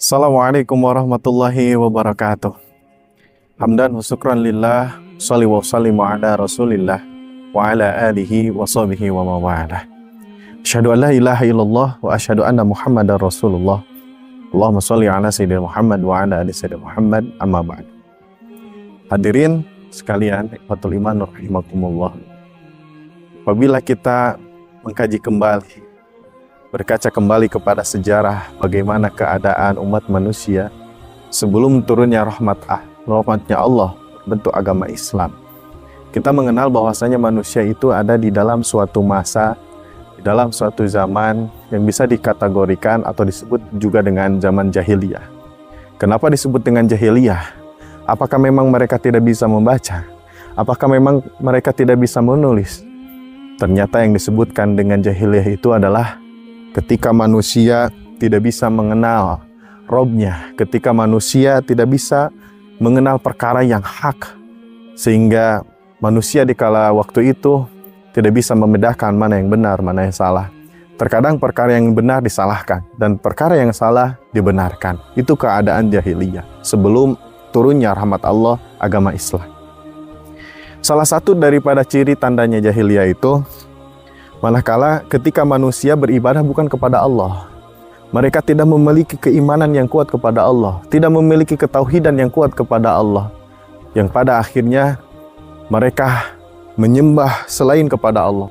Assalamualaikum warahmatullahi wabarakatuh. Hamdan wa syukran lillah, sholli wa sallimu ala rasulillah wa ala alihi wa sahbihi wa mawalah. Asyhadu an la ilaha illallah wa asyhadu anna Muhammadar Rasulullah. Allahumma sholli ala sayyidina Muhammad wa ala ali sayyidina Muhammad, amma ba'd. Hadirin sekalian, ikhwatul iman rahimakumullah. Apabila kita mengkaji kembali, berkaca kembali kepada sejarah bagaimana keadaan umat manusia sebelum turunnya rahmatnya Allah bentuk agama Islam, kita mengenal bahwasanya manusia itu ada di dalam suatu masa, di dalam suatu zaman yang bisa dikategorikan atau disebut juga dengan zaman jahiliyah. Kenapa disebut dengan jahiliyah? Apakah memang mereka tidak bisa membaca? Apakah memang mereka tidak bisa menulis? Ternyata yang disebutkan dengan jahiliyah itu adalah ketika manusia tidak bisa mengenal Robnya, ketika manusia tidak bisa mengenal perkara yang hak, sehingga manusia di kala waktu itu tidak bisa membedakan mana yang benar, mana yang salah. Terkadang perkara yang benar disalahkan, dan perkara yang salah dibenarkan. Itu keadaan jahiliyah sebelum turunnya rahmat Allah, agama Islam. Salah satu daripada ciri tandanya jahiliyah itu, manakala ketika manusia beribadah bukan kepada Allah, mereka tidak memiliki keimanan yang kuat kepada Allah, tidak memiliki ketauhidan yang kuat kepada Allah, yang pada akhirnya mereka menyembah selain kepada Allah,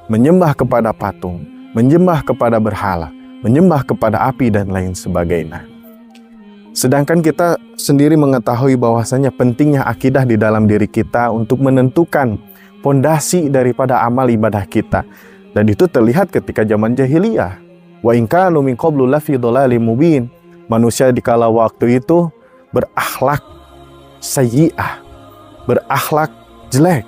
menyembah kepada patung, menyembah kepada berhala, menyembah kepada api dan lain sebagainya. Sedangkan kita sendiri mengetahui bahwasanya pentingnya akidah di dalam diri kita untuk menentukan pondasi daripada amal ibadah kita. Dan itu terlihat ketika zaman jahiliyah. Wa in kanu min qablu lafi dhalalim mubin. Manusia di kala waktu itu berakhlak sayyi'ah, berakhlak jelek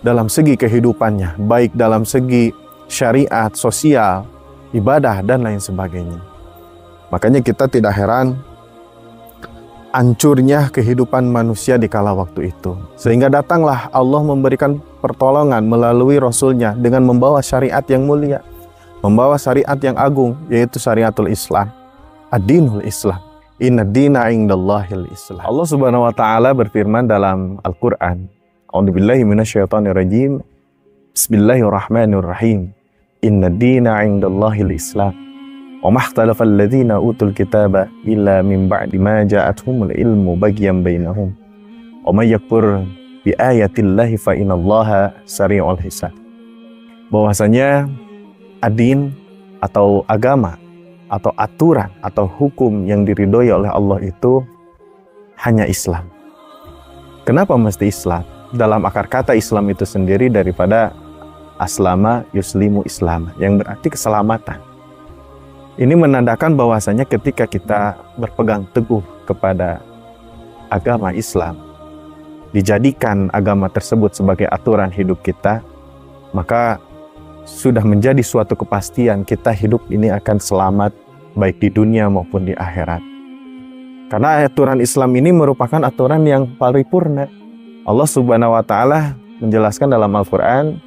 dalam segi kehidupannya, baik dalam segi syariat, sosial, ibadah dan lain sebagainya. Makanya kita tidak heran hancurnya kehidupan manusia di kala waktu itu. Sehingga datanglah Allah memberikan pertolongan melalui Rasulnya dengan membawa syariat yang mulia, membawa syariat yang agung, yaitu syariatul Islam, ad-dinul Islam. Inna dina indallahil Islam. Allah subhanahu wa ta'ala berfirman dalam Al-Quran, A'udzubillahi minasyaitonirrajim, Bismillahirrahmanirrahim, Inna dina indallahil Islam. Wa mahtalafal ladzina utul kitaba illa min ba'di ma ja'atuhumul ilmu bagyan bainahum. Wa may yakfur bi ayatillahi fa inallaha sari'ul hisab. Bahwasanya ad-din atau agama atau aturan atau hukum yang diridhoi oleh Allah itu hanya Islam. Kenapa mesti Islam? Dalam akar kata Islam itu sendiri daripada aslama yuslimu islam, yang berarti keselamatan. Ini menandakan bahwasanya ketika kita berpegang teguh kepada agama Islam, dijadikan agama tersebut sebagai aturan hidup kita, maka sudah menjadi suatu kepastian kita hidup ini akan selamat baik di dunia maupun di akhirat. Karena aturan Islam ini merupakan aturan yang paripurna. Allah Subhanahu wa taala menjelaskan dalam Al-Qur'an,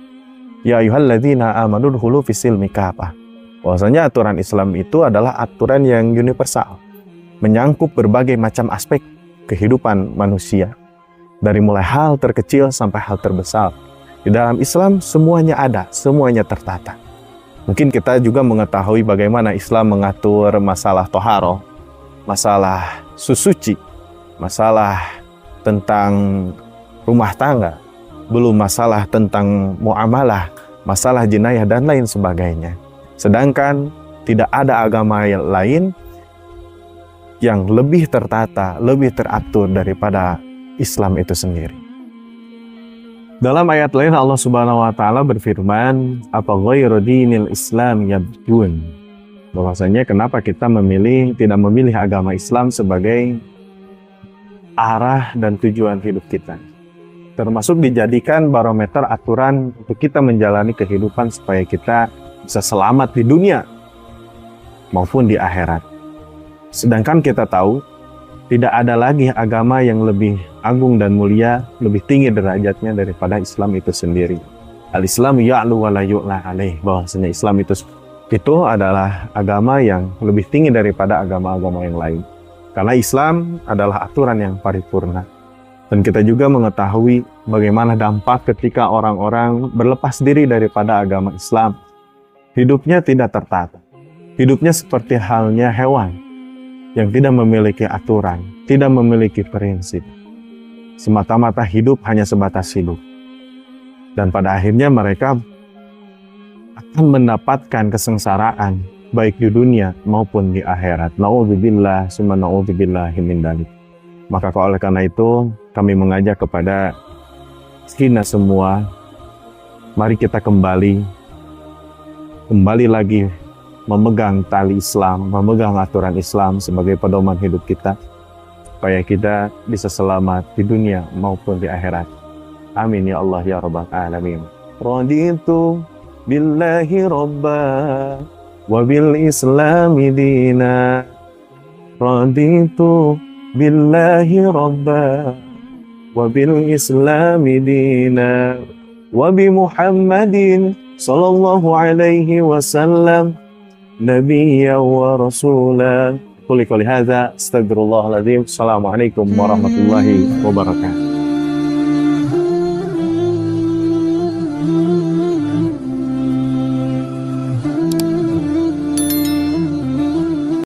ya ayyuhalladzina amanu dkhulu fis-silmi kafah. Bahwasanya aturan Islam itu adalah aturan yang universal, menyangkup berbagai macam aspek kehidupan manusia, dari mulai hal terkecil sampai hal terbesar. Di dalam Islam semuanya ada, semuanya tertata. Mungkin kita juga mengetahui bagaimana Islam mengatur masalah toharoh, masalah susuci, masalah tentang rumah tangga, belum masalah tentang muamalah, masalah jenayah dan lain sebagainya. Sedangkan tidak ada agama yang lain yang lebih tertata, lebih teratur daripada Islam itu sendiri. Dalam ayat lain Allah Subhanahu wa taala berfirman, apa ghairu dinil Islam yabghun. Bahwasanya kenapa kita tidak memilih agama Islam sebagai arah dan tujuan hidup kita. Termasuk dijadikan barometer aturan untuk kita menjalani kehidupan supaya kita bisa selamat di dunia maupun di akhirat. Sedangkan kita tahu tidak ada lagi agama yang lebih agung dan mulia, lebih tinggi derajatnya daripada Islam itu sendiri. Al-Islam ya'lu wa la yu'la alaih. Bahwasanya Islam itu adalah agama yang lebih tinggi daripada agama-agama yang lain. Karena Islam adalah aturan yang paripurna. Dan kita juga mengetahui bagaimana dampak ketika orang-orang berlepas diri daripada agama Islam. Hidupnya tidak tertata. Hidupnya seperti halnya hewan yang tidak memiliki aturan, tidak memiliki prinsip. Semata-mata hidup hanya sebatas hidup. Dan pada akhirnya mereka akan mendapatkan kesengsaraan baik di dunia maupun di akhirat. Na'udzubillah, summa na'udzubillahi min dzalik. Maka oleh karena itu, kami mengajak kepada kita semua, mari kita kembali lagi memegang tali Islam, memegang aturan Islam sebagai pedoman hidup kita, supaya kita bisa selamat di dunia maupun di akhirat. Amin ya Allah ya Rabbal Alamin. Raditu billahi robba wa bil islami dina. Raditu billahi robba wa bil islami dina wa bi Muhammadin sallallahu alaihi wasallam nabiyya wa rasula. Quli hadza astaghfirullahaladzim. Assalamualaikum warahmatullahi wabarakatuh.